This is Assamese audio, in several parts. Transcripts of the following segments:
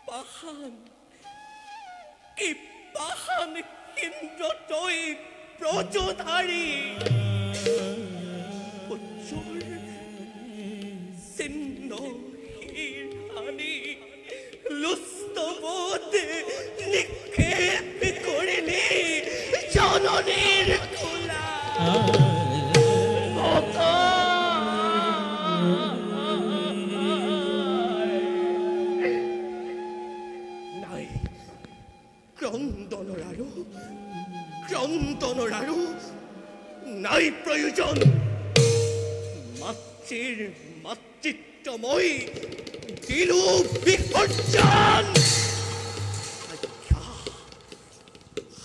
পাহান কি পাহান ইন্দ্রতৈ প্রজধারী উজ্জ্বল ছিন্ন হিরানি লুস্তবোধ নিক্ষেপ করিনি জননীর কোলা নাই ক্রন্দনরারু নাই প্রয়োজন মাতৃর মাতৃত্বময় দিলু বিসর্জন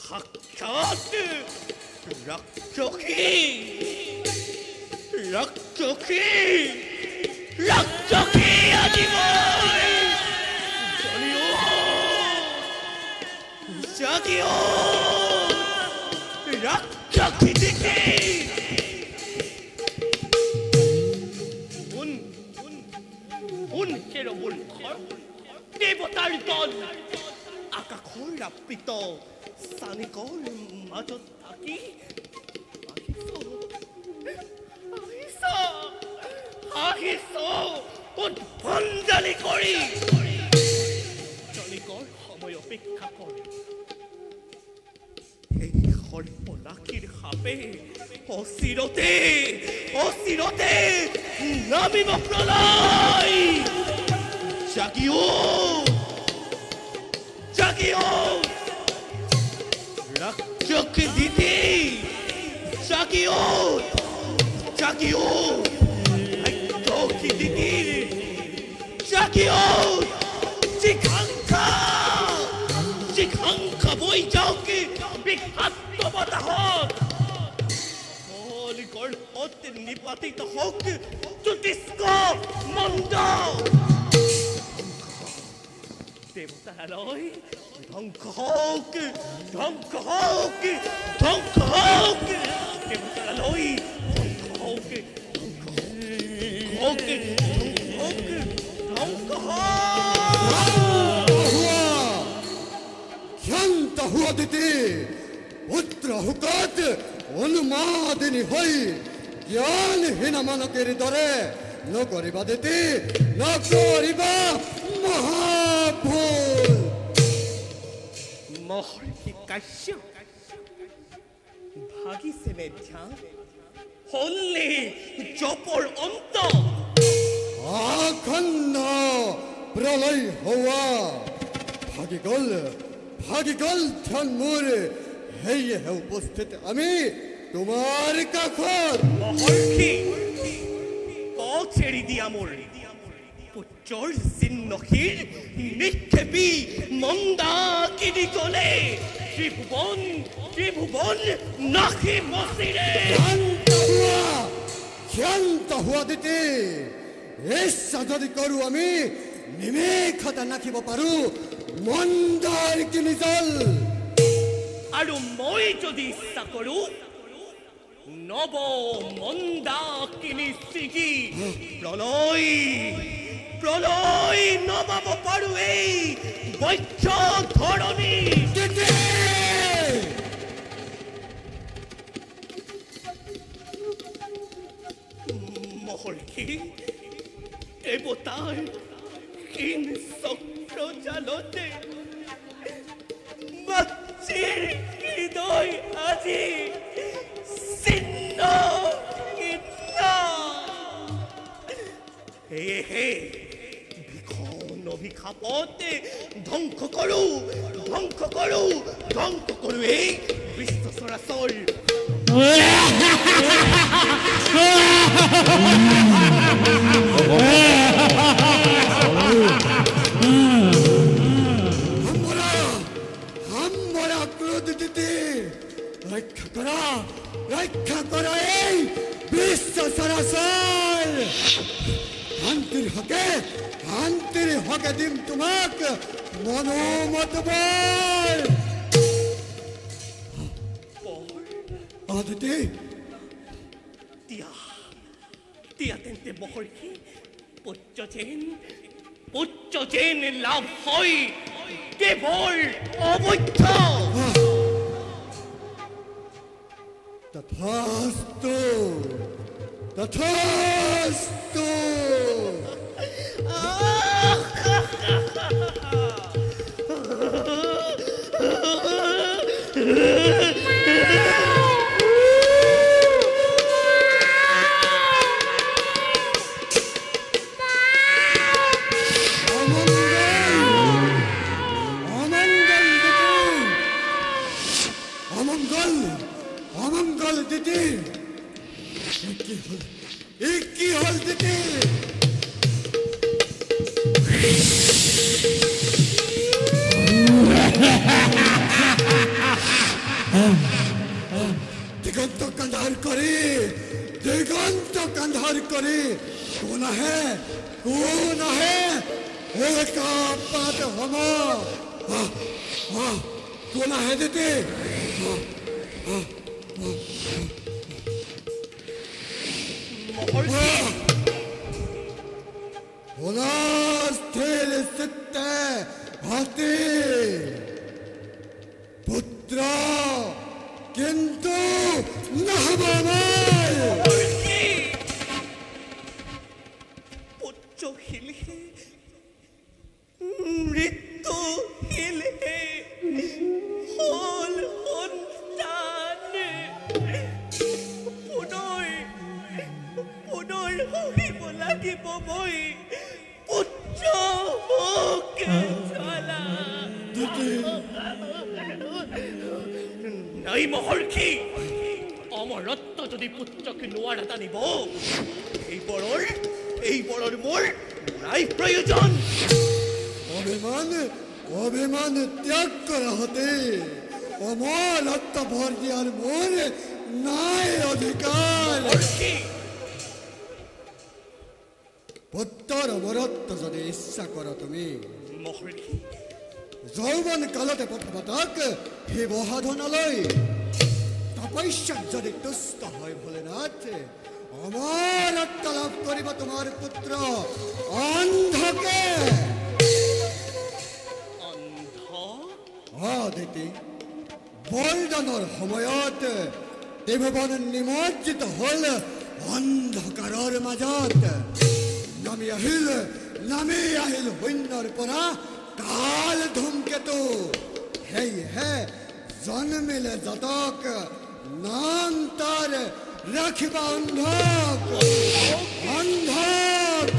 সাক্ষাৎ রক্ষী আদিব জাগিও রক্ষী দিকে দেবতার দল আকাশৰ আবৃত চানিকৰ মাজত থাকি আহিছ উদ্ভণ্ডালি কৰি জনিকৰ সময় অপেক্ষা কৰ এই সৰ্পনাখীৰ সাপে অচিৰতে নামিব প্ৰলয় জাগিও রক্ষী দিদি জাগিও রক্ষী দিদি জাগিও জিঘাংখা বই যাওক বিখ্যাত বতাহত গর্ভত নিপাতিত হোক জ্যোতিষ্ক মন্দ দেবতারালয় ধ্বংস হোক দেবতারালয় ক্ষান্ত হুয়া দিতে পুত্র হুকত অনুমাদিনী হই জ্ঞানহীন মানকের দরে নকরিবা দিতে নকরিবা মহাভুল মহর্ষি কাশ্যপ ভাগিছে মেধ্যা হললে জপর অন্ত আখন্ন প্রলয় হওয়া ভাগি গল ধ্যান মোর হেয়ে হে উপস্থিত আমি তোমার কাখত মহর্ষি ছেড়ি দিয়া মোর পুত্ৰৰ চিহ্নহীৰ নিক্ষেপী মন্দাকিনী গলে ত্ৰিভুবন নাখি মচিৰে ক্ষান্ত হুয়া দিতে ইচ্ছা যদি কৰো আমি নিমেষতে নাখিব পাৰো মন্দাকিনী জল আৰু মই যদি ইচ্ছা কৰো নব মন্দাকিনী ছিগি প্ৰলয় নবাব পাৰো এই বৈশ্য ধৰণী মহৰ্ষি দেৱতাৰ হীন চক্ৰ জালতে মাতৃৰ হৃদয় আজি ভীষণ অভিশাপতে ধ্বংস কৰো এই বিশ্ব চৰাচৰ হামৰা ক্ৰোধ দিতে ৰক্ষা কৰা এই বিশ্ব সৰাসৰ শান্তিৰ হকে দিম তোমাক মনোমত বল আদিতি তিয়া তেন্তে মহৰ্ষি পুত্ৰজেন উচ্চ যেন লাভ হয় কেবল অবৈধ। তথাস্তু তথাস্তু। অমঙ্গল দিদি, কি হল দিদি? दिगंत कंधार करे, दिगंत कंधार करे। कौन है, कौन है? एक बात हम कौन है देते? स्थिर सिद्ध हाथी पुत्र किंतु পুত্রহীন হে, মৃত্যুহীন হে, হল সন্তান পুনৰ সহিব লাগিব মই পুত্ৰ হোকে জ্বালা। নাই মহৰ্ষি, অমৰত্ব যদি পুত্ৰকে নোৱাৰা টানিব, এইবোৰৰ মোৰ নাই প্ৰয়োজন। অভিমান ত্যাগ কৰা হতে অমৰ হত্যা ভৰ দিয়াৰ মোৰ নাই অধিকাৰ। পুত্ৰৰ অমৰত্ব যদি ইচ্ছা কৰো তুমি, মহৰ্ষি যৌবন কালতে পথবাতক শিৱসাধনলৈ তপস্যাত যদি তুষ্ট হয় ভোলেনাথ, অমৰত্ব লাভ কৰিব তোমাৰ পুত্ৰ অন্ধকে। দিতি বৰদানৰ সময়ত ত্ৰিভুৱন নিমজ্জিত হল অন্ধকাৰৰ মাজত। নামি আহিল শূন্যৰ পৰা কাল ধূমকেতু। সেয়েহে জন্মিলে জাতক, নাম তাৰ ৰাখিবা অন্ধক। অন্ধক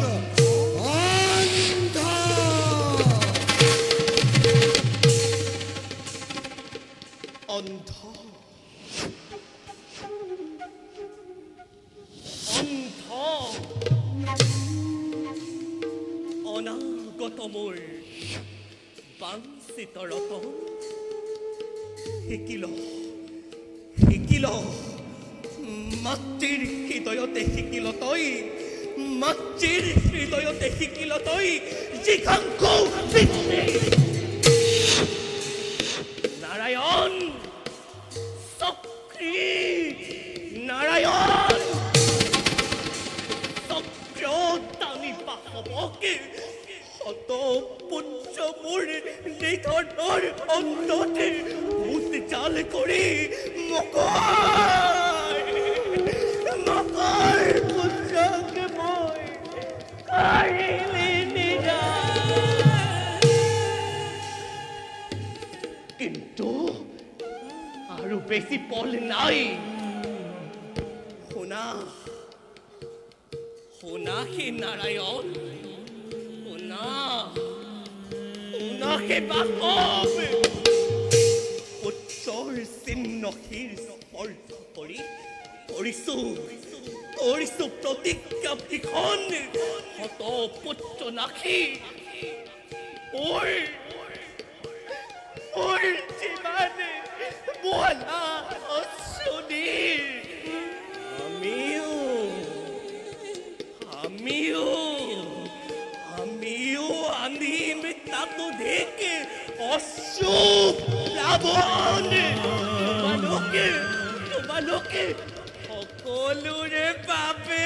অন্ধ অন্ধ অনাগত মোৰ বাঞ্ছিত ৰতন শিকিল মাতৃৰ হৃদয়তে শিকিল তই, মাতৃৰ হৃদয়তে শিকিল তই জিঘাংক বৃত্তি। নাৰায়ণ চক্ৰী, নাৰায়ণ চক্ৰ টানি পাহবকে শত পুত্ৰ মোৰ নিধনৰ অন্ততে মুঠ জাল কৰি মকৰ পুত্ৰকে মই কাঢ়িলি নিৰা। কিন্তু আৰু বেছি পল নাই। শুনা হে নাৰায়ণ, শুনা হে বাসৱ। পুত্ৰৰ চিহ্নশীৰ স্পৰ্শ কৰি কৰিছো প্ৰতিজ্ঞা ভীষণ। শত পুত্ৰ নাশী মোৰ জীৱানে বোলা অশ্ৰুনীৰ। আমিও আনিম তাকো দেখে অশ্ৰু প্লাৱন। তোমালোকে সকলোৰে বাবে